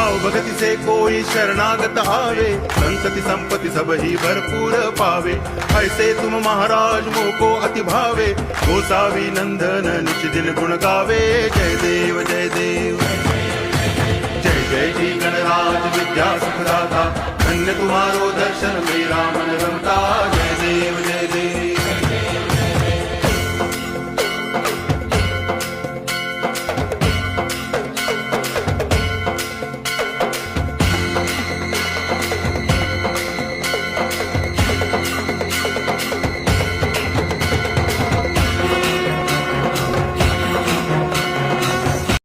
भाव भगति से कोई शरणागत आवे, संतति संपत्ति सब ही भरपूर पावे। ऐसे तुम महाराज मोको अति भावे, गोसावी नंदन निच दिन गुण गावे। जय देव जय देव, जय जय जी गणराज विद्या सुखदाता, धन्य तुम्हारो दर्शन मेरा मन